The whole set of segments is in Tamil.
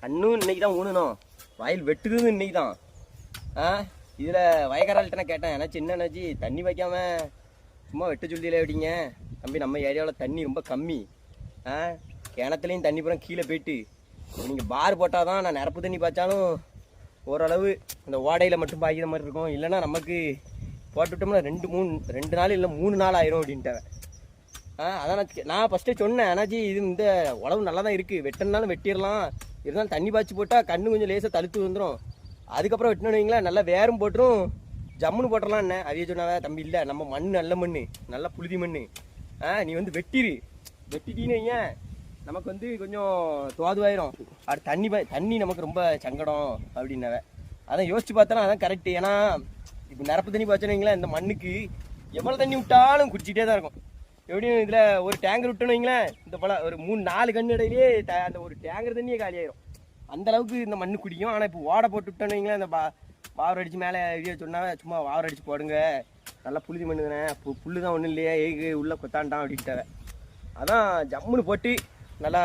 கண்ணும் இன்னைக்கு தான் ஊனணும், வயல் வெட்டுறதும் இன்னைக்கு தான். இதில் வயக்காராள்கிட்ட நான் கேட்டேன், ஏன்னா சின்ன என்னாச்சு தண்ணி வைக்காம சும்மா வெட்ட சொல்லியில எப்படிங்க தம்பி, நம்ம ஏரியாவில் தண்ணி ரொம்ப கம்மி. கிணத்துலையும் தண்ணி பூரா கீழே போயிட்டு நீங்கள் பார் போட்டால் தான் நான் நிரப்பு தண்ணி பாய்ச்சாலும் ஓரளவு அந்த ஓடையில் மட்டும் பாய்க்கிற மாதிரி இருக்கும். இல்லைன்னா நமக்கு போட்டுவிட்டோம்னா 2 நாள் இல்லை 3 நாள் ஆயிரும் அப்படின்ட்டாங்க. அதான் நான் ஃபஸ்ட்டே சொன்னேன், அண்ணாச்சி இது இந்த உழவு நல்லா தான் இருக்குது, வெட்டினாலும் வெட்டிடலாம், இருந்தாலும் தண்ணி பாய்ச்சி போட்டால் கண்ணு கொஞ்சம் லேசாக தழுத்து வந்துடும், அதுக்கப்புறம் வெட்டினோன்னு வைங்களேன் நல்லா வேரும் போட்டுரும், ஜம்முன்னு போட்டுடலாம். என்ன அதையே சொன்னாவே, தம்பி இல்லை நம்ம மண் நல்ல மண், நல்லா புழுதி மண், நீ வந்து வெட்டிட்டீன்னு வைங்க நமக்கு வந்து கொஞ்சம் தோதுவாயிரும், அது தண்ணி நமக்கு ரொம்ப சங்கடம் அப்படின்னாவே. அதான் யோசிச்சு பார்த்தாலும் அதான் கரெக்டு. ஏன்னா இப்போ நிரப்பு தண்ணி பாய்ச்சோன்னு இந்த மண்ணுக்கு எவ்வளோ தண்ணி விட்டாலும் குடிச்சிட்டே தான் இருக்கும். எப்படியும் இதில் ஒரு டேங்கர் விட்டோன்னு வைங்களேன், இந்த போல் ஒரு 3-4 கண் இடையிலேயே அந்த ஒரு டேங்கர் தண்ணியே காலியாயிரும், அந்தளவுக்கு இந்த மண்ணு குடிக்கும். ஆனால் இப்போ ஓடை போட்டு விட்டோன்னு வைங்களேன், இந்த வாவர் அடித்து மேலே வீடியோ சொன்னாவே சும்மா வாவர் அடித்து போடுங்க, நல்லா புழுதி மண்ணு தானே, புல்லு தான் ஒன்றும் இல்லையா, ஏகு உள்ளே கொத்தாண்டான் அப்படின்ட்டாவே. அதான் ஜம்முன்னு போட்டு நல்லா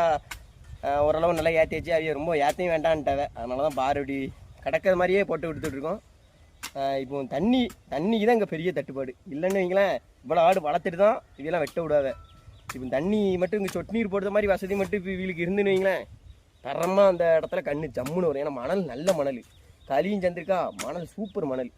ஓரளவு நல்லா ஏற்றி வச்சு அவைய ரொம்ப ஏற்றையும் வேண்டான்ட்டாவே. அதனால தான் பார் அப்படி கிடக்கிற மாதிரியே போட்டு கொடுத்துட்ருக்கோம். இப்போ தண்ணிக்கு தான் இங்கே பெரிய தட்டுப்பாடு. இல்லைன்னு வைங்களேன் இவ்வளோ ஆடு வளர்த்துட்டு தான் இதெல்லாம் வெட்ட விடாத. இப்போ தண்ணி மட்டும் இங்கே சொட்டு நீர் போடுற மாதிரி வசதி மட்டும் இப்போ இவளுக்கு இருந்துன்னு வைங்களேன், தரமாக அந்த இடத்துல கண்ணு ஜம்முன்னு வரும். ஏன்னா மணல் நல்ல மணல், களியும் சந்திருக்கா, மணல் சூப்பர் மணல்.